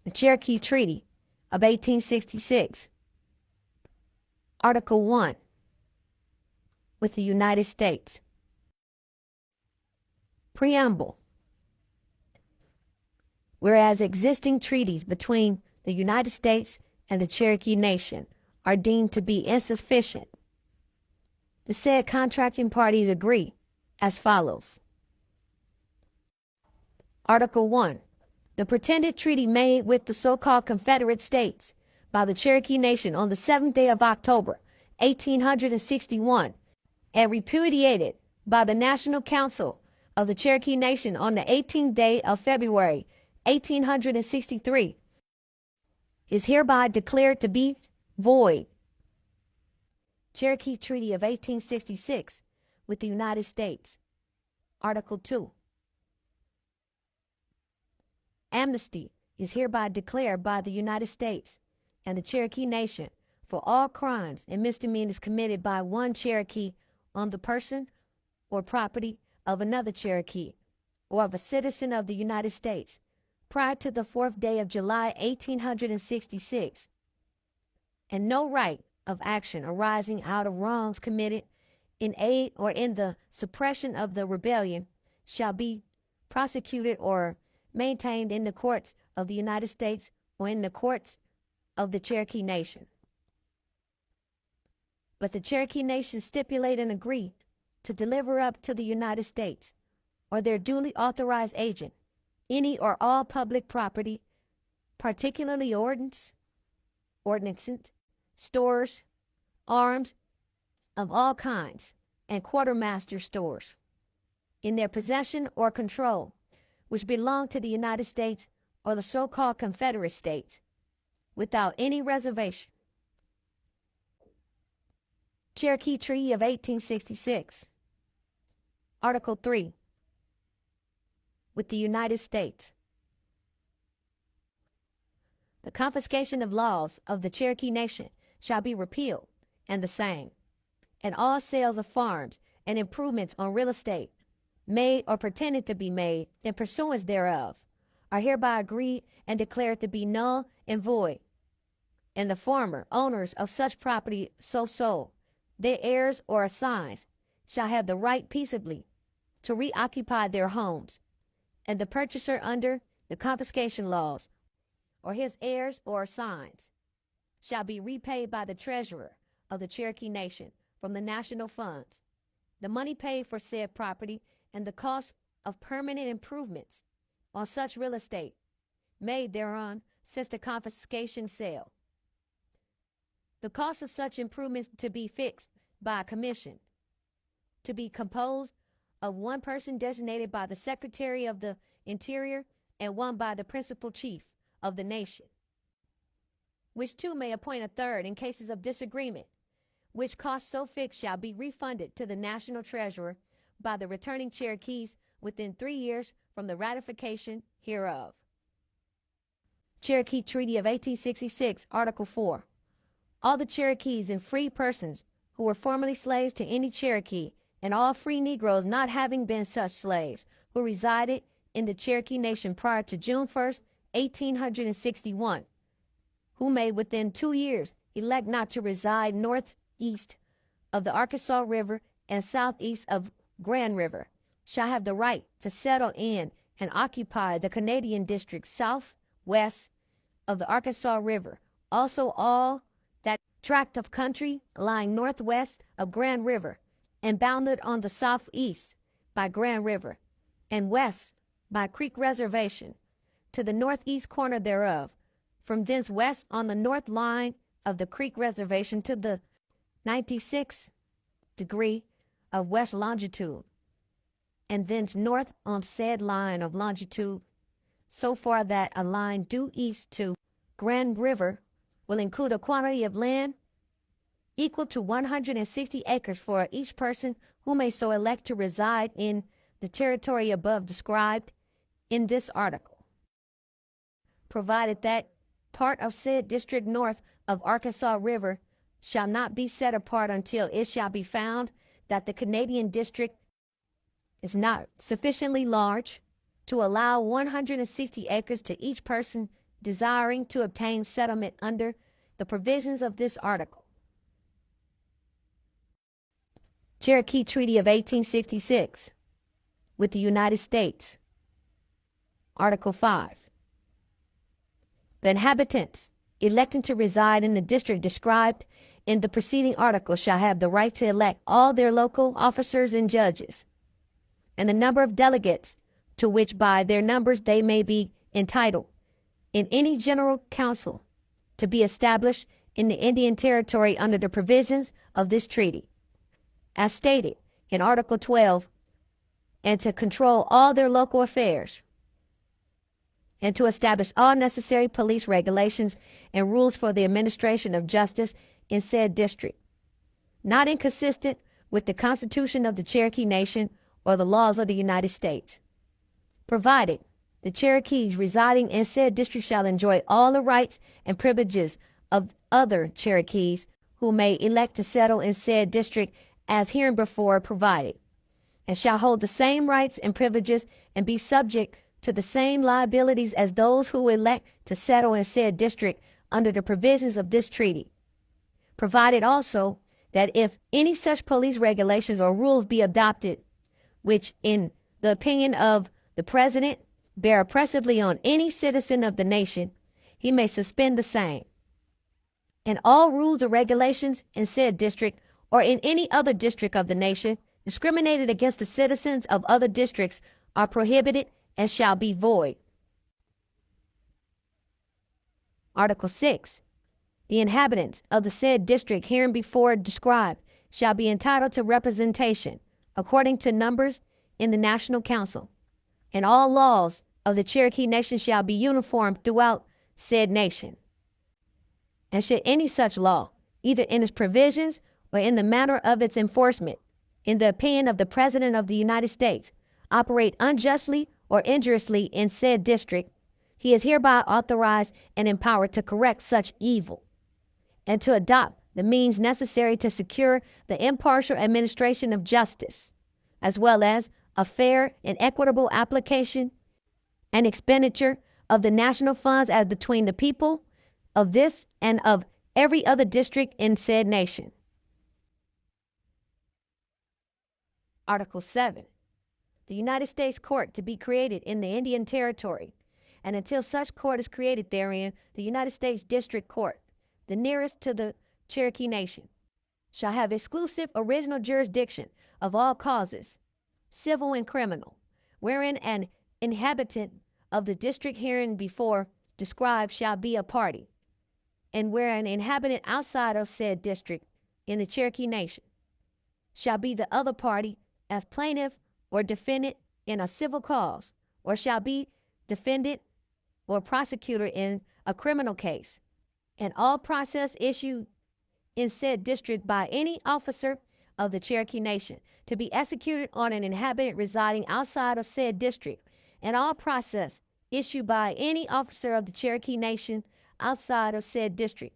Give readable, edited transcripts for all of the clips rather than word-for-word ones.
The Cherokee Treaty of 1866. Article 1. With the United States. Preamble. Whereas existing treaties between the United States and the Cherokee Nation are deemed to be insufficient, the said contracting parties agree as follows. Article 1. The pretended treaty made with the so-called Confederate States by the Cherokee Nation on the 7th day of October, 1861, and repudiated by the National Council of the Cherokee Nation on the 18th day of February, 1863, is hereby declared to be void. Cherokee Treaty of 1866 with the United States. Article 2. Amnesty is hereby declared by the United States and the Cherokee Nation for all crimes and misdemeanors committed by one Cherokee on the person or property of another Cherokee or of a citizen of the United States prior to the 4th day of July, 1866, and no right of action arising out of wrongs committed in aid or in the suppression of the rebellion shall be prosecuted or maintained in the courts of the United States or in the courts of the Cherokee Nation. But the Cherokee Nation stipulate and agree to deliver up to the United States or their duly authorized agent any or all public property, particularly ordnances, stores, arms of all kinds, and quartermaster stores in their possession or control, which belong to the United States or the so-called Confederate States, without any reservation. Cherokee Treaty of 1866. Article 3. With the United States. The confiscation of laws of the Cherokee Nation shall be repealed, and the same, and all sales of farms and improvements on real estate made or pretended to be made in pursuance thereof are hereby agreed and declared to be null and void, and the former owners of such property so sold, their heirs or assigns, shall have the right peaceably to reoccupy their homes, and the purchaser under the confiscation laws, or his heirs or assigns, shall be repaid by the treasurer of the Cherokee Nation from the national funds, the money paid for said property and the cost of permanent improvements on such real estate made thereon since the confiscation sale. The cost of such improvements to be fixed by a commission, to be composed of one person designated by the Secretary of the Interior and one by the principal chief of the nation, which two may appoint a third in cases of disagreement, which cost so fixed shall be refunded to the national treasurer by the returning Cherokees within 3 years from the ratification hereof. Cherokee Treaty of 1866, Article 4. All the Cherokees and free persons who were formerly slaves to any Cherokee, and all free Negroes not having been such slaves, who resided in the Cherokee Nation prior to June 1st, 1861, who may within 2 years elect not to reside northeast of the Arkansas River and southeast of Grand River, shall have the right to settle in and occupy the Canadian district southwest of the Arkansas River, also all that tract of country lying northwest of Grand River and bounded on the southeast by Grand River and west by Creek Reservation to the northeast corner thereof, from thence west on the north line of the Creek Reservation to the 96th degree of west longitude, and thence north on said line of longitude, so far that a line due east to Grand River will include a quantity of land equal to 160 acres for each person who may so elect to reside in the territory above described in this article, provided that part of said district north of Arkansas River shall not be set apart until it shall be found that the Canadian district is not sufficiently large to allow 160 acres to each person desiring to obtain settlement under the provisions of this article. Cherokee Treaty of 1866 with the United States. Article 5. The inhabitants electing to reside in the district described in the preceding article shall have the right to elect all their local officers and judges, and the number of delegates to which by their numbers they may be entitled in any general council to be established in the Indian Territory under the provisions of this treaty, as stated in Article 12, and to control all their local affairs, and to establish all necessary police regulations and rules for the administration of justice in said district, not inconsistent with the Constitution of the Cherokee Nation or the laws of the United States, provided the Cherokees residing in said district shall enjoy all the rights and privileges of other Cherokees who may elect to settle in said district as hereinbefore provided, and shall hold the same rights and privileges and be subject to the same liabilities as those who elect to settle in said district under the provisions of this treaty, provided also that if any such police regulations or rules be adopted which, in the opinion of the President, bear oppressively on any citizen of the nation, he may suspend the same. And all rules or regulations in said district or in any other district of the nation discriminated against the citizens of other districts are prohibited and shall be void. Article 6. The inhabitants of the said district hereinbefore described shall be entitled to representation according to numbers in the National Council, and all laws of the Cherokee Nation shall be uniform throughout said nation. And should any such law, either in its provisions or in the manner of its enforcement, in the opinion of the President of the United States, operate unjustly or injuriously in said district, he is hereby authorized and empowered to correct such evil and to adopt the means necessary to secure the impartial administration of justice, as well as a fair and equitable application and expenditure of the national funds as between the people of this and of every other district in said nation. Article 7. The United States Court to be created in the Indian Territory, and until such court is created therein, the United States District Court, the nearest to the Cherokee Nation, shall have exclusive original jurisdiction of all causes, civil and criminal, wherein an inhabitant of the district hereinbefore described shall be a party, and where an inhabitant outside of said district in the Cherokee Nation shall be the other party as plaintiff or defendant in a civil cause, or shall be defendant or prosecutor in a criminal case, and all process issued in said district by any officer of the Cherokee Nation to be executed on an inhabitant residing outside of said district, and all process issued by any officer of the Cherokee Nation outside of said district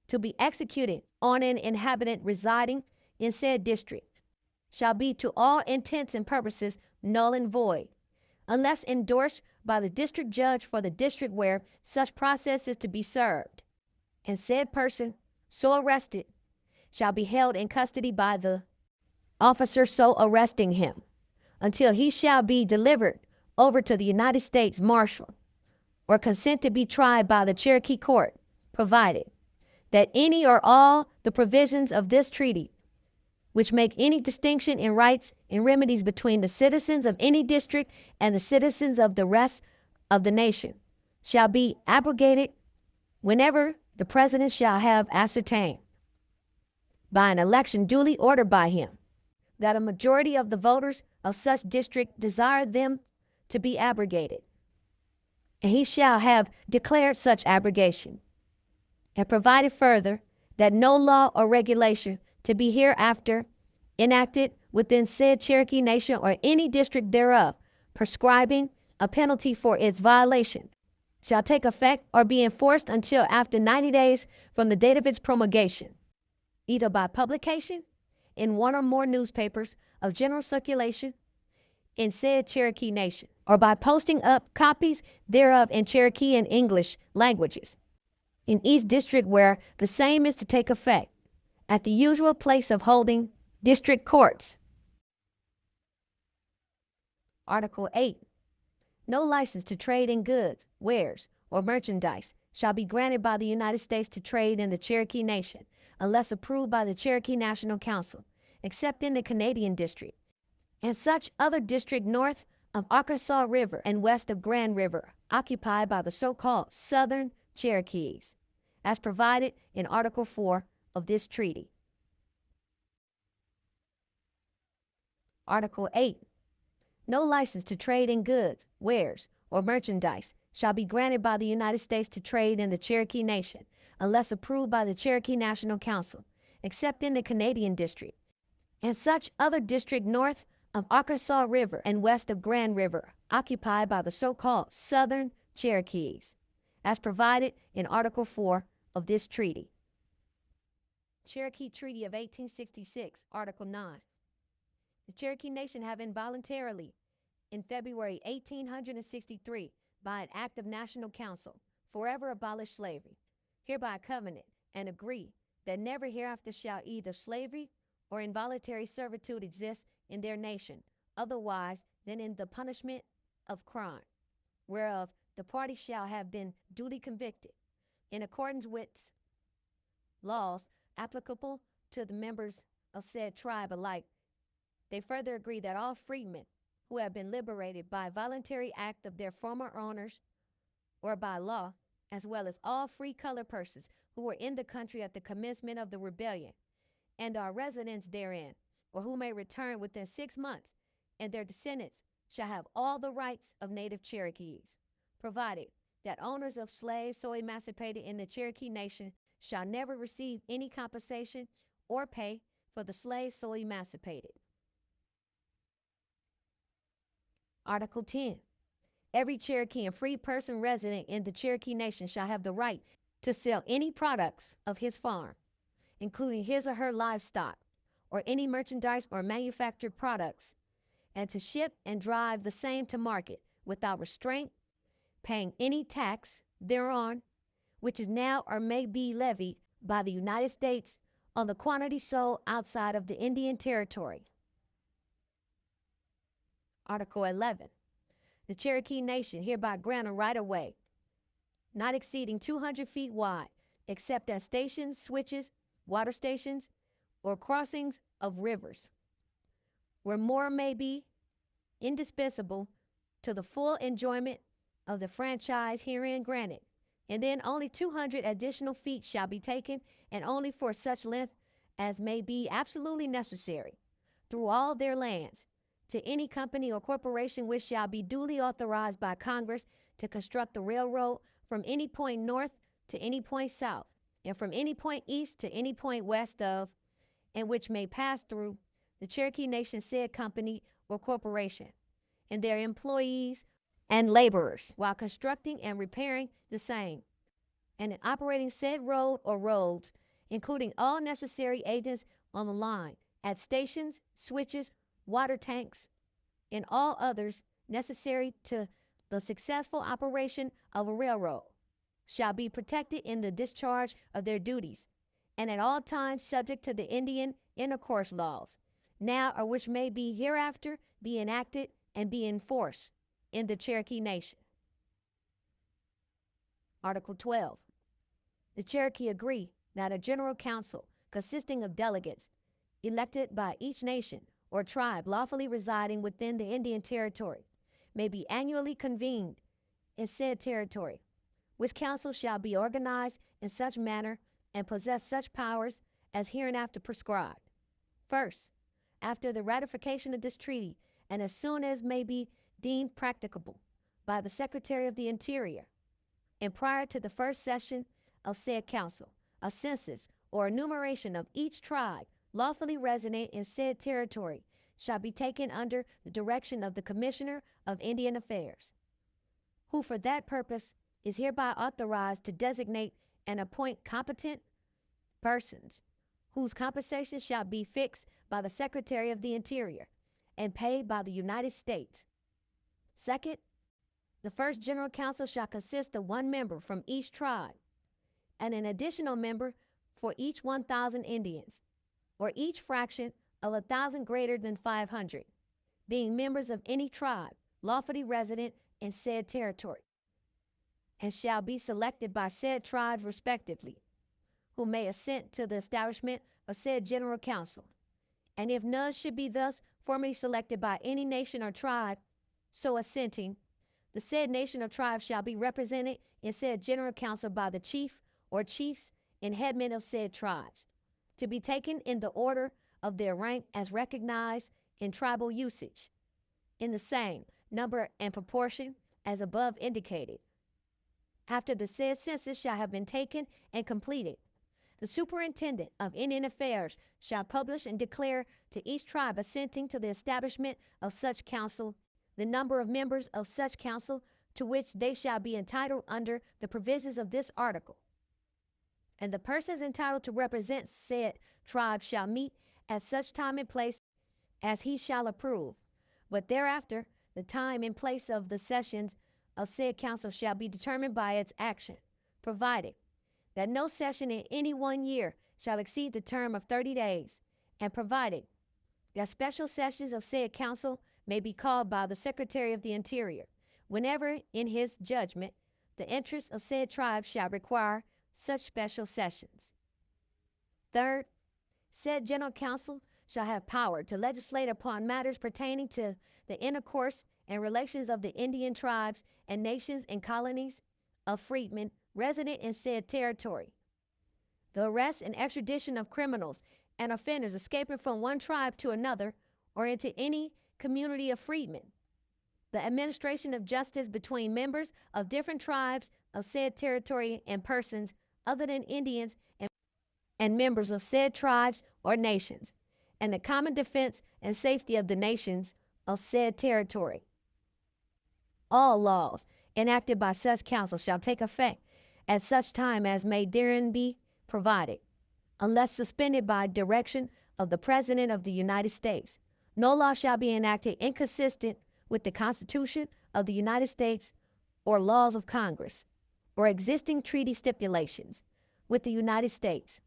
to be executed on an inhabitant residing in said district shall be to all intents and purposes null and void, unless endorsed by the district judge for the district where such process is to be served, and said person so arrested shall be held in custody by the officer so arresting him until he shall be delivered over to the United States Marshal or consent to be tried by the Cherokee Court, provided that any or all the provisions of this treaty which make any distinction in rights and remedies between the citizens of any district and the citizens of the rest of the nation shall be abrogated whenever the President shall have ascertained by an election duly ordered by him that a majority of the voters of such district desire them to be abrogated, and he shall have declared such abrogation, and provided further that no law or regulation to be hereafter enacted within said Cherokee Nation or any district thereof, prescribing a penalty for its violation, shall take effect or be enforced until after 90 days from the date of its promulgation, either by publication in one or more newspapers of general circulation, in said Cherokee Nation, or by posting up copies thereof in Cherokee and English languages in each district where the same is to take effect, at the usual place of holding district courts. Article 8. No license to trade in goods, wares, or merchandise shall be granted by the United States to trade in the Cherokee Nation unless approved by the Cherokee National Council, except in the Canadian District, and such other district north of Arkansas River and west of Grand River occupied by the so-called Southern Cherokees, as provided in Article 4 of this treaty. Article 8. No license to trade in goods, wares, or merchandise shall be granted by the United States to trade in the Cherokee Nation unless approved by the Cherokee National Council, except in the Canadian District, and such other district north of Arkansas River and west of Grand River occupied by the so-called Southern Cherokees, as provided in Article 4 of this treaty. Cherokee Treaty of 1866, Article 9. The Cherokee Nation having voluntarily, in February 1863, by an act of National Council, forever abolished slavery, hereby covenant and agree that never hereafter shall either slavery or involuntary servitude exist in their nation, otherwise than in the punishment of crime, whereof the party shall have been duly convicted, in accordance with laws applicable to the members of said tribe alike. They further agree that all freedmen who have been liberated by voluntary act of their former owners or by law, as well as all free colored persons who were in the country at the commencement of the rebellion and are residents therein, or who may return within 6 months, and their descendants shall have all the rights of native Cherokees, provided that owners of slaves so emancipated in the Cherokee Nation shall never receive any compensation or pay for the slaves so emancipated. Article 10. Every Cherokee and free person resident in the Cherokee Nation shall have the right to sell any products of his farm, including his or her livestock, or any merchandise or manufactured products, and to ship and drive the same to market without restraint, paying any tax thereon, which is now or may be levied by the United States on the quantity sold outside of the Indian Territory. Article 11. The Cherokee Nation hereby grant a right-of-way not exceeding 200 feet wide, except at stations, switches, water stations, or crossings of rivers, where more may be indispensable to the full enjoyment of the franchise herein granted, and then only 200 additional feet shall be taken, and only for such length as may be absolutely necessary, through all their lands, to any company or corporation which shall be duly authorized by Congress to construct the railroad from any point north to any point south, and from any point east to any point west of, and which may pass through the Cherokee Nation said company or corporation, and their employees and laborers, while constructing and repairing the same, and in operating said road or roads, including all necessary agents on the line, at stations, switches, water tanks, and all others necessary to the successful operation of a railroad, shall be protected in the discharge of their duties, and at all times subject to the Indian intercourse laws, now or which may be hereafter be enacted and be enforced in the Cherokee Nation. Article 12. The Cherokee agree that a general council consisting of delegates elected by each nation or tribe lawfully residing within the Indian Territory may be annually convened in said territory, which council shall be organized in such manner and possess such powers as hereinafter prescribed. First, after the ratification of this treaty, and as soon as may be deemed practicable by the Secretary of the Interior, and prior to the first session of said council, a census or enumeration of each tribe lawfully resident in said territory shall be taken under the direction of the Commissioner of Indian Affairs, who for that purpose is hereby authorized to designate and appoint competent persons, whose compensation shall be fixed by the Secretary of the Interior, and paid by the United States. Second, the first General Council shall consist of one member from each tribe, and an additional member for each 1,000 Indians, or each fraction of 1,000 greater than 500, being members of any tribe lawfully resident in said territory, and shall be selected by said tribes respectively, who may assent to the establishment of said General Council. And if none should be thus formally selected by any nation or tribe so assenting, the said nation or tribe shall be represented in said General Council by the chief or chiefs and headmen of said tribes, to be taken in the order of their rank as recognized in tribal usage, in the same number and proportion as above indicated. After the said census shall have been taken and completed, the superintendent of Indian Affairs shall publish and declare to each tribe assenting to the establishment of such council the number of members of such council to which they shall be entitled under the provisions of this article. And the persons entitled to represent said tribe shall meet at such time and place as he shall approve. But thereafter, the time and place of the sessions of said council shall be determined by its action, provided that no session in any 1 year shall exceed the term of 30 days, and provided that special sessions of said council may be called by the Secretary of the Interior, whenever, in his judgment, the interests of said tribe shall require such special sessions. Third, said General Council shall have power to legislate upon matters pertaining to the intercourse and relations of the Indian tribes and nations and colonies of freedmen resident in said territory, the arrest and extradition of criminals and offenders escaping from one tribe to another or into any community of freedmen, the administration of justice between members of different tribes of said territory and persons other than Indians and members of said tribes or nations, and the common defense and safety of the nations of said territory. All laws enacted by such council shall take effect at such time as may therein be provided, unless suspended by direction of the President of the United States. No law shall be enacted inconsistent with the Constitution of the United States or laws of Congress or existing treaty stipulations with the United States,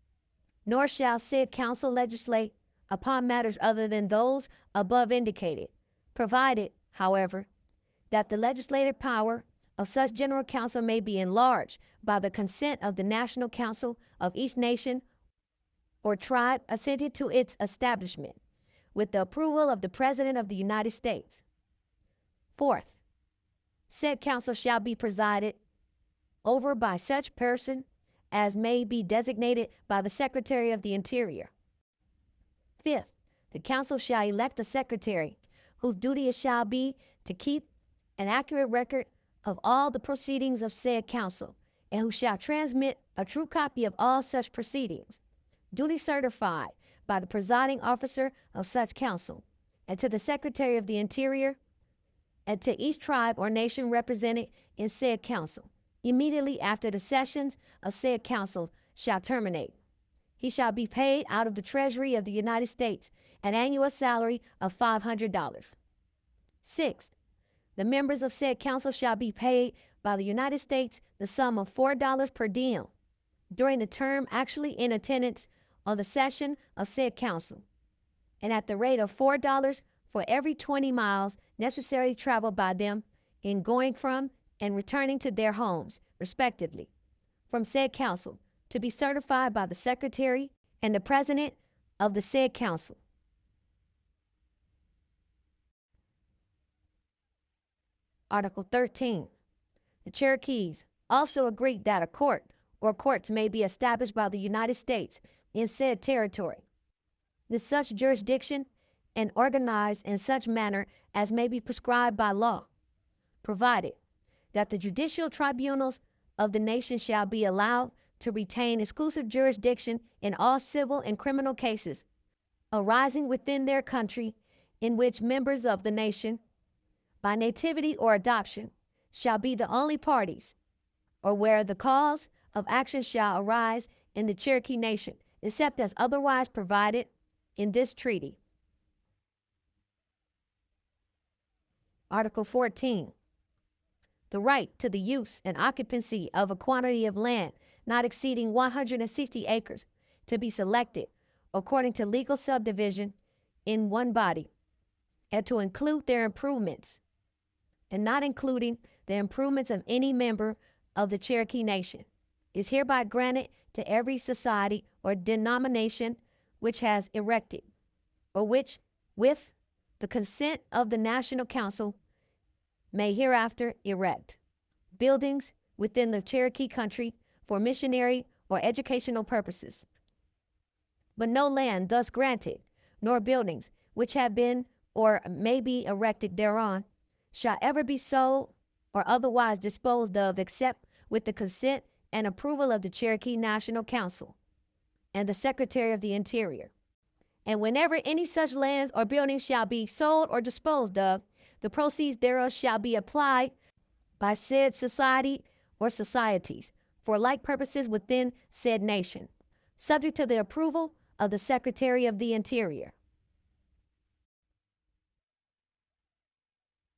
nor shall said council legislate upon matters other than those above indicated, provided, however, that the legislative power of such General Council may be enlarged by the consent of the National Council of each nation or tribe assented to its establishment, with the approval of the President of the United States. Fourth, said council shall be presided over by such person as may be designated by the Secretary of the Interior. Fifth, the council shall elect a secretary, whose duty it shall be to keep an accurate record of all the proceedings of said council, and who shall transmit a true copy of all such proceedings, duly certified by the presiding officer of such council, and to the Secretary of the Interior, and to each tribe or nation represented in said council, immediately after the sessions of said council shall terminate. He shall be paid out of the Treasury of the United States an annual salary of $500. Sixth, the members of said council shall be paid by the United States the sum of $4 per diem during the term actually in attendance on the session of said council, and at the rate of $4 for every 20 miles necessary traveled by them in going from and returning to their homes, respectively, from said council, to be certified by the Secretary and the President of the said council. Article 13. The Cherokees also agreed that a court or courts may be established by the United States in said territory, with such jurisdiction and organized in such manner as may be prescribed by law, provided that the judicial tribunals of the nation shall be allowed to retain exclusive jurisdiction in all civil and criminal cases arising within their country, in which members of the nation, by nativity or adoption, shall be the only parties, or where the cause of action shall arise in the Cherokee Nation, except as otherwise provided in this treaty. Article 14. The right to the use and occupancy of a quantity of land not exceeding 160 acres to be selected according to legal subdivision in one body, and to include their improvements, and not including the improvements of any member of the Cherokee Nation, is hereby granted to every society or denomination which has erected, or which, with the consent of the National Council, may hereafter erect buildings within the Cherokee country for missionary or educational purposes. But no land thus granted, nor buildings which have been or may be erected thereon, shall ever be sold or otherwise disposed of except with the consent and approval of the Cherokee National Council and the Secretary of the Interior. And whenever any such lands or buildings shall be sold or disposed of, the proceeds thereof shall be applied by said society or societies for like purposes within said nation, subject to the approval of the Secretary of the Interior.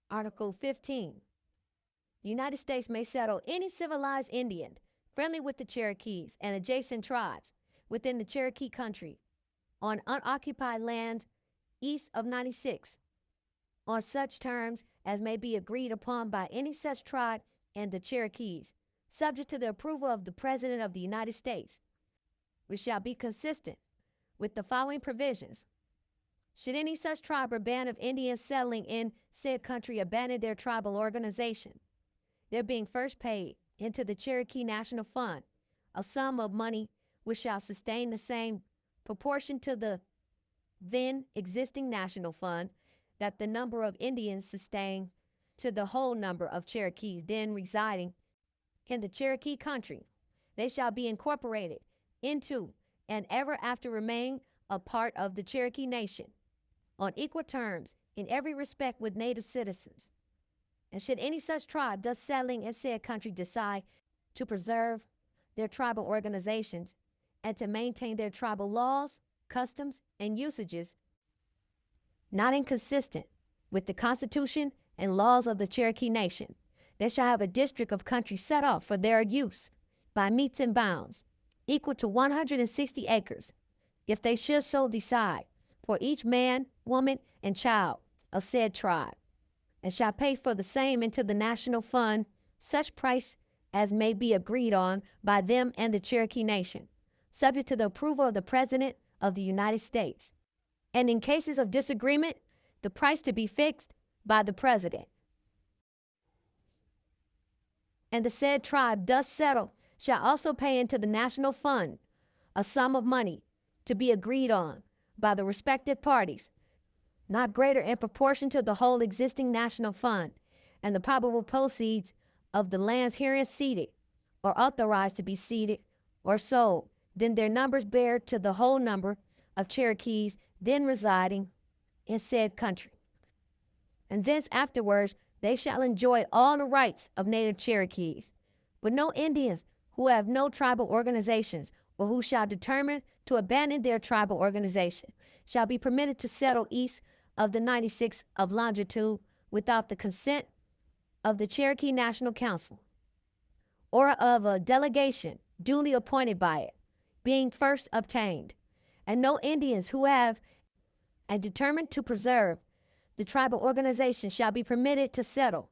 Article 15. The United States may settle any civilized Indian friendly with the Cherokees and adjacent tribes within the Cherokee country on unoccupied land east of 96 on such terms as may be agreed upon by any such tribe and the Cherokees, subject to the approval of the President of the United States, which shall be consistent with the following provisions. Should any such tribe or band of Indians settling in said country abandon their tribal organization, there being first paid into the Cherokee National Fund a sum of money which shall sustain the same proportion to the then existing national fund that the number of Indians sustain to the whole number of Cherokees then residing in the Cherokee country, they shall be incorporated into and ever after remain a part of the Cherokee Nation on equal terms in every respect with native citizens. And should any such tribe thus settling in said country decide to preserve their tribal organizations and to maintain their tribal laws, customs, and usages not inconsistent with the Constitution and laws of the Cherokee Nation, they shall have a district of country set off for their use by metes and bounds equal to 160 acres, if they should so decide, for each man, woman, and child of said tribe, and shall pay for the same into the national fund such price as may be agreed on by them and the Cherokee Nation, subject to the approval of the President of the United States, and in cases of disagreement, the price to be fixed by the President. And the said tribe thus settled shall also pay into the national fund a sum of money to be agreed on by the respective parties, not greater in proportion to the whole existing national fund and the probable proceeds of the lands herein ceded or authorized to be ceded or sold than their numbers bear to the whole number of Cherokees then residing in said country. And thence afterwards they shall enjoy all the rights of native Cherokees, but no Indians who have no tribal organizations or who shall determine to abandon their tribal organization shall be permitted to settle east of the 96 of longitude without the consent of the Cherokee National Council or of a delegation duly appointed by it, being first obtained, and no Indians who have and determined to preserve the tribal organization shall be permitted to settle,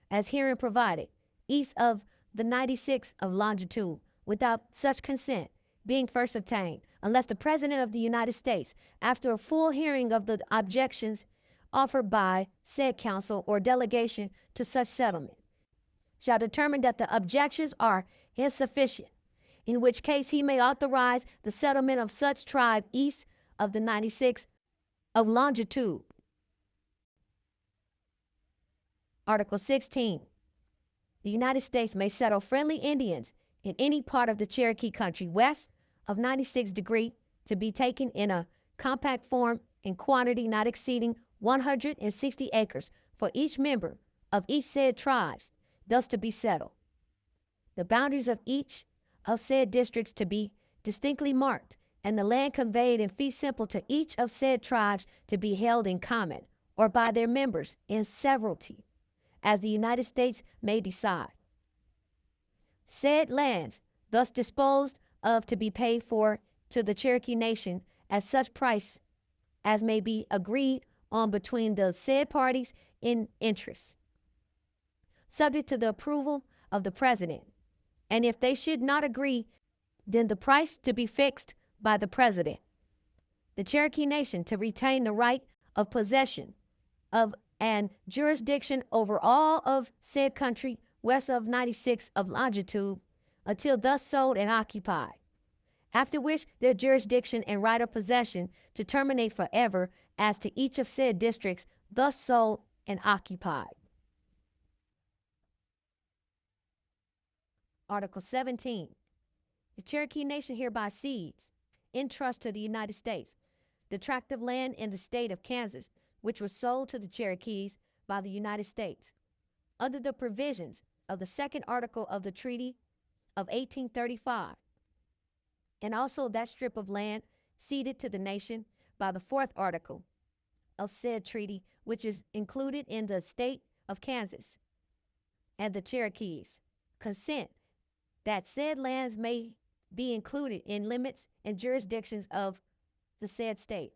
as herein provided, east of the 96 of longitude without such consent being first obtained, unless the President of the United States, after a full hearing of the objections offered by said council or delegation to such settlement, shall determine that the objections are insufficient, in which case he may authorize the settlement of such tribe east of the 96 of longitude. Article 16. The United States may settle friendly Indians in any part of the Cherokee country west of 96° to be taken in a compact form in quantity not exceeding 160 acres for each member of each said tribes, thus to be settled. The boundaries of each of said districts to be distinctly marked, and the land conveyed in fee simple to each of said tribes to be held in common or by their members in severalty, as the United States may decide. Said lands thus disposed of to be paid for to the Cherokee Nation at such price as may be agreed on between the said parties in interest, subject to the approval of the President. And if they should not agree, then the price to be fixed by the President. The Cherokee Nation to retain the right of possession of and jurisdiction over all of said country west of 96 of longitude until thus sold and occupied, after which their jurisdiction and right of possession to terminate forever as to each of said districts thus sold and occupied. Article 17. The Cherokee Nation hereby cedes, in trust to the United States, the tract of land in the state of Kansas, which was sold to the Cherokees by the United States, under the provisions of the second article of the Treaty of 1835, and also that strip of land ceded to the nation by the fourth article of said treaty, which is included in the state of Kansas, and the Cherokees consent that said lands may be included in limits and jurisdictions of the said state.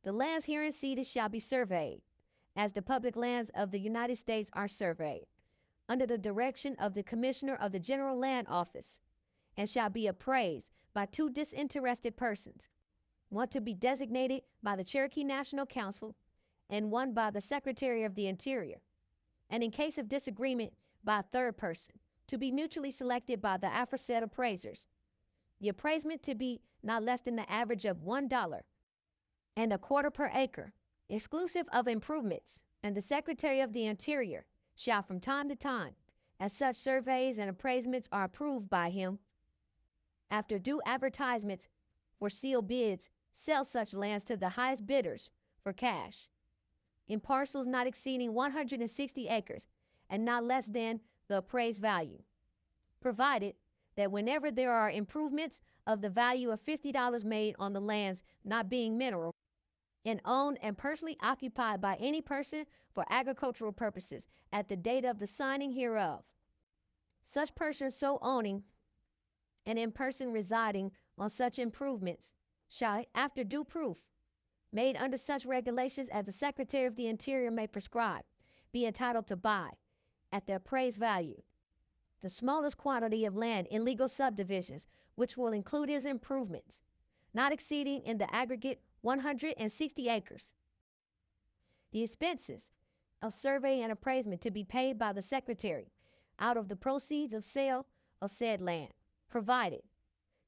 The lands herein ceded shall be surveyed, as the public lands of the United States are surveyed, under the direction of the Commissioner of the General Land Office, and shall be appraised by two disinterested persons, one to be designated by the Cherokee National Council and one by the Secretary of the Interior, and in case of disagreement by a third person, to be mutually selected by the aforesaid appraisers. The appraisement to be not less than the average of $1.25 per acre, exclusive of improvements, and the Secretary of the Interior shall from time to time, as such surveys and appraisements are approved by him, after due advertisements for sealed bids, sell such lands to the highest bidders for cash, in parcels not exceeding 160 acres and not less than the appraised value, provided that whenever there are improvements of the value of $50 made on the lands not being mineral and owned and personally occupied by any person for agricultural purposes at the date of the signing hereof, such person so owning and in person residing on such improvements shall, after due proof made under such regulations as the Secretary of the Interior may prescribe, be entitled to buy, at the appraised value, the smallest quantity of land in legal subdivisions, which will include his improvements, not exceeding in the aggregate 160 acres. The expenses of survey and appraisement to be paid by the Secretary out of the proceeds of sale of said land, provided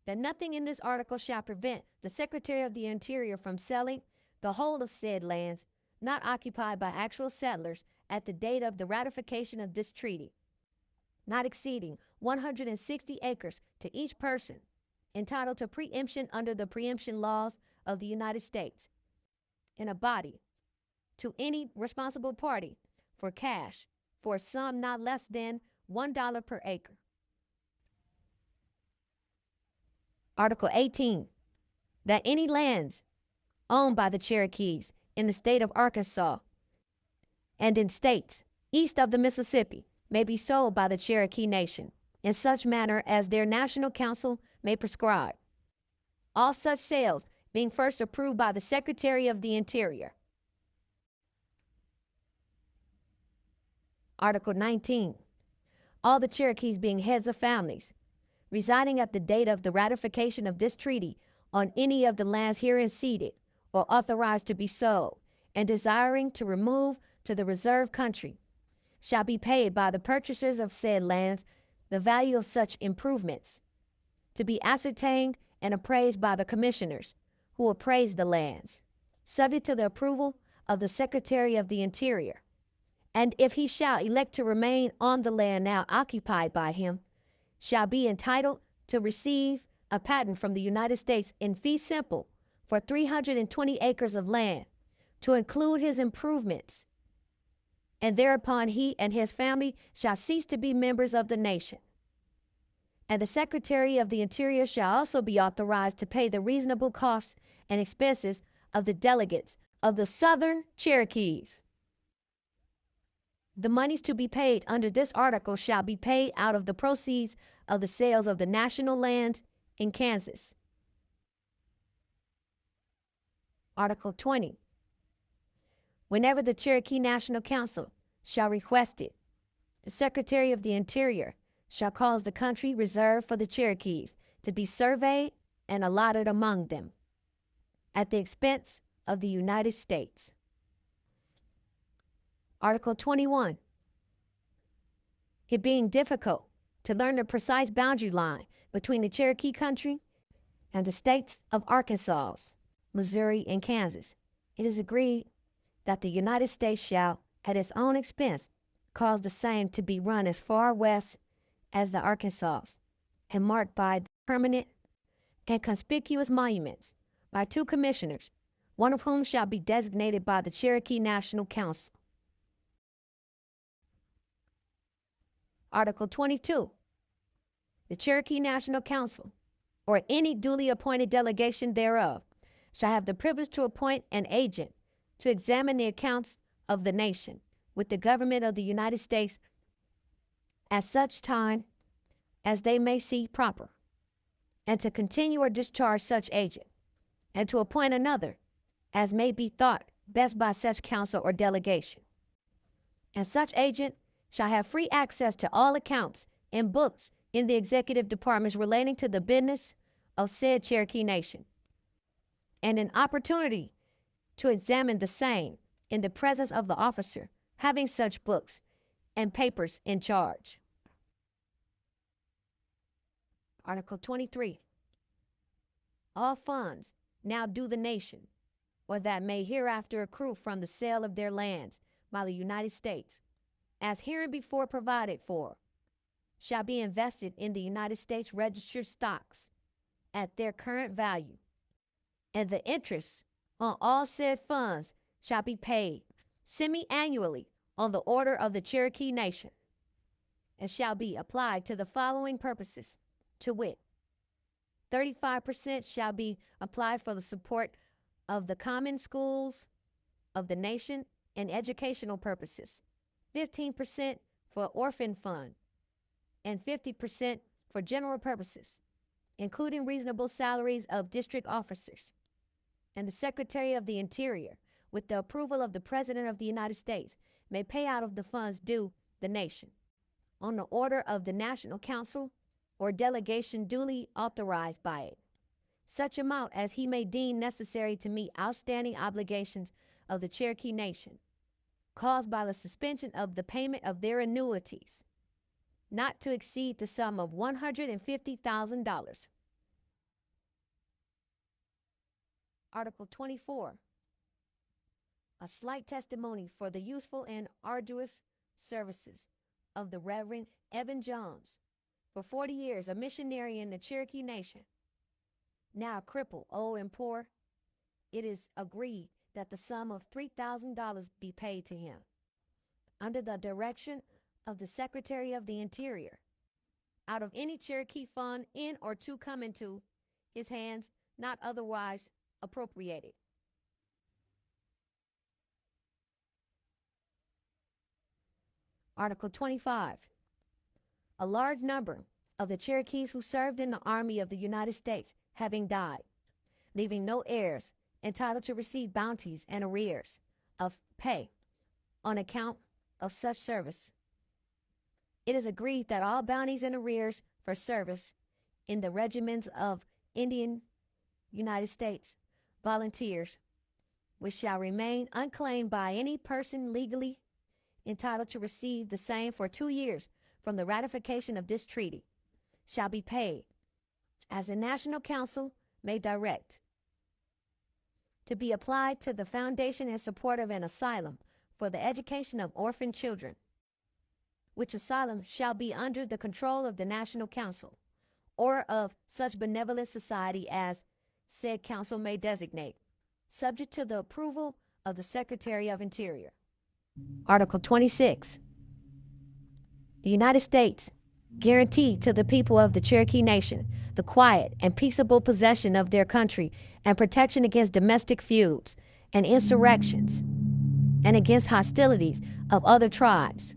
that nothing in this article shall prevent the Secretary of the Interior from selling the whole of said lands not occupied by actual settlers at the date of the ratification of this treaty, not exceeding 160 acres to each person entitled to preemption under the preemption laws of the United States, in a body, to any responsible party for cash for a sum not less than $1 per acre. Article 18. That any lands owned by the Cherokees in the state of Arkansas and in states east of the Mississippi may be sold by the Cherokee Nation in such manner as their National Council may prescribe, all such sales being first approved by the Secretary of the Interior. Article 19. All the Cherokees being heads of families, residing at the date of the ratification of this treaty on any of the lands herein ceded or authorized to be sold, and desiring to remove to the reserved country, shall be paid by the purchasers of said lands the value of such improvements, to be ascertained and appraised by the commissioners who appraise the lands, subject to the approval of the Secretary of the Interior. And if he shall elect to remain on the land now occupied by him, shall be entitled to receive a patent from the United States in fee simple for 320 acres of land, to include his improvements, and thereupon he and his family shall cease to be members of the nation. And the Secretary of the Interior shall also be authorized to pay the reasonable costs and expenses of the delegates of the Southern Cherokees. The monies to be paid under this article shall be paid out of the proceeds of the sales of the national lands in Kansas. Article 20. Whenever the Cherokee National Council shall request it, the Secretary of the Interior shall cause the country reserved for the Cherokees to be surveyed and allotted among them, at the expense of the United States. Article 21. It being difficult to learn the precise boundary line between the Cherokee country and the states of Arkansas, Missouri, and Kansas, it is agreed that the United States shall, at its own expense, cause the same to be run as far west as the Arkansas, and marked by permanent and conspicuous monuments by 2 commissioners, one of whom shall be designated by the Cherokee National Council. Article 22. The Cherokee National Council, or any duly appointed delegation thereof, shall have the privilege to appoint an agent to examine the accounts of the nation with the government of the United States at such time as they may see proper, and to continue or discharge such agent, and to appoint another as may be thought best by such council or delegation. And such agent shall have free access to all accounts and books in the executive departments relating to the business of said Cherokee Nation, and an opportunity to examine the same in the presence of the officer having such books and papers in charge. Article 23. All funds now due the nation, or that may hereafter accrue from the sale of their lands by the United States, as hereinbefore provided for, shall be invested in the United States registered stocks at their current value, and the interest on all said funds shall be paid semi-annually on the order of the Cherokee Nation, and shall be applied to the following purposes, to wit, 35% shall be applied for the support of the common schools of the nation and educational purposes, 15% for orphan fund, and 50% for general purposes, including reasonable salaries of district officers. And the Secretary of the Interior, with the approval of the President of the United States, may pay out of the funds due the nation, on the order of the National Council or delegation duly authorized by it, such amount as he may deem necessary to meet outstanding obligations of the Cherokee Nation, caused by the suspension of the payment of their annuities, not to exceed the sum of $150,000. Article 24. A slight testimony for the useful and arduous services of the Reverend Evan Jones, for 40 years a missionary in the Cherokee Nation, now crippled, old, and poor. It is agreed that the sum of $3,000 be paid to him, under the direction of the Secretary of the Interior, out of any Cherokee fund in or to come into his hands, not otherwise appropriated. Article 25. A large number of the Cherokees who served in the Army of the United States having died, leaving no heirs entitled to receive bounties and arrears of pay on account of such service, it is agreed that all bounties and arrears for service in the regiments of Indian United States volunteers, which shall remain unclaimed by any person legally entitled to receive the same for 2 years from the ratification of this treaty, shall be paid, as the National Council may direct, to be applied to the foundation and support of an asylum for the education of orphan children, which asylum shall be under the control of the National Council, or of such benevolent society as said council may designate, subject to the approval of the Secretary of Interior. Article 26. The United States guarantee to the people of the Cherokee Nation the quiet and peaceable possession of their country and protection against domestic feuds and insurrections, and against hostilities of other tribes.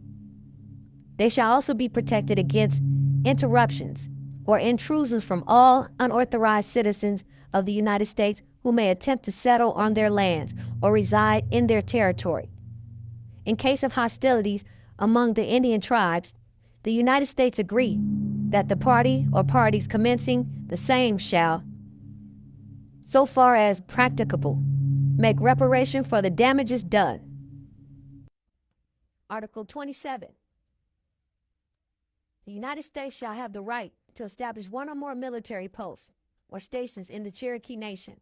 They shall also be protected against interruptions or intrusions from all unauthorized citizens of the United States who may attempt to settle on their lands or reside in their territory. In case of hostilities among the Indian tribes, the United States agree that the party or parties commencing the same shall, so far as practicable, make reparation for the damages done. Article 27. The United States shall have the right to establish one or more military posts or stations in the Cherokee Nation,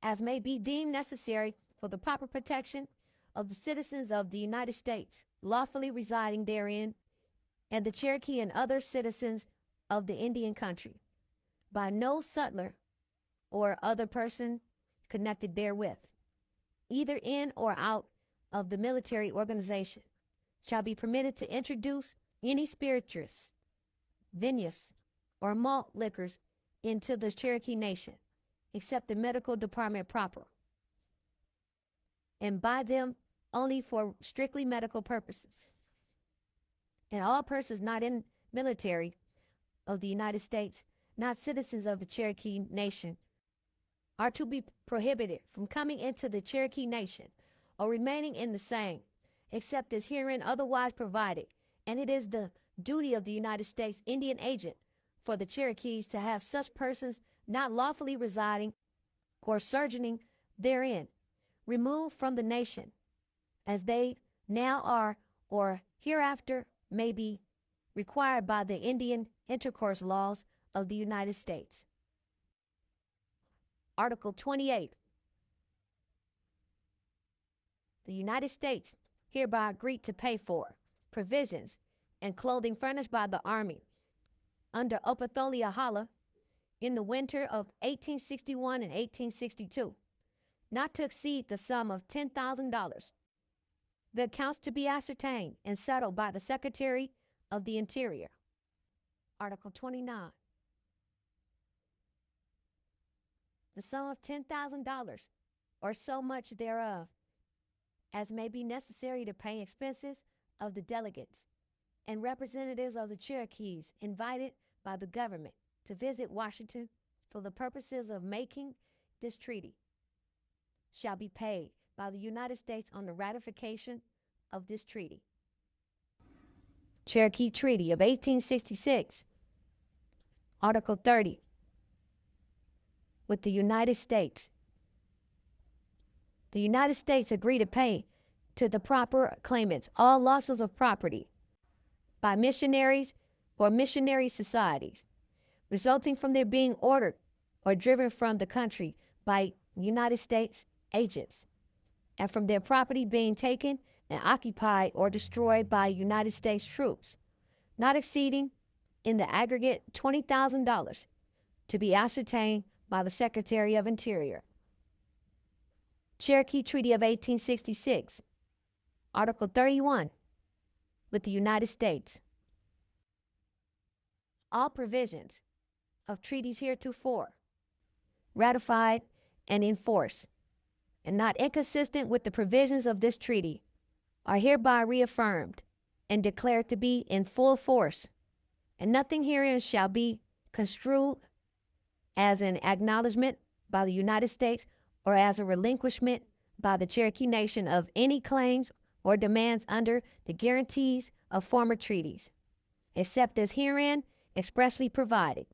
as may be deemed necessary for the proper protection of the citizens of the United States lawfully residing therein, and the Cherokee and other citizens of the Indian country, by no sutler or other person connected therewith, either in or out of the military organization, shall be permitted to introduce any spirituous, vinous, or malt liquors into the Cherokee Nation, except the medical department proper, and by them only for strictly medical purposes. And all persons not in military of the United States, not citizens of the Cherokee Nation, are to be prohibited from coming into the Cherokee Nation or remaining in the same, except as herein otherwise provided. And it is the duty of the United States Indian agent for the Cherokees to have such persons not lawfully residing or sojourning therein removed from the nation, as they now are or hereafter may be required by the Indian intercourse laws of the United States. Article 28. The United States hereby agree to pay for provisions and clothing furnished by the Army under Opatholia in the winter of 1861 and 1862, not to exceed the sum of $10,000. The accounts to be ascertained and settled by the Secretary of the Interior. Article 29. The sum of $10,000, or so much thereof, as may be necessary to pay expenses of the delegates and representatives of the Cherokees invited by the government to visit Washington for the purposes of making this treaty, shall be paid by the United States on the ratification of this treaty. Cherokee Treaty of 1866. Article 30. With the United States. The United States agree to pay to the proper claimants all losses of property by missionaries or missionary societies resulting from their being ordered or driven from the country by United States agents, and from their property being taken and occupied or destroyed by United States troops, not exceeding in the aggregate $20,000, to be ascertained by the Secretary of Interior. Cherokee Treaty of 1866. Article 31. With the United States. All provisions of treaties heretofore ratified and in force, and not inconsistent with the provisions of this treaty, are hereby reaffirmed and declared to be in full force, and nothing herein shall be construed as an acknowledgment by the United States or as a relinquishment by the Cherokee Nation of any claims or demands under the guarantees of former treaties, except as herein expressly provided.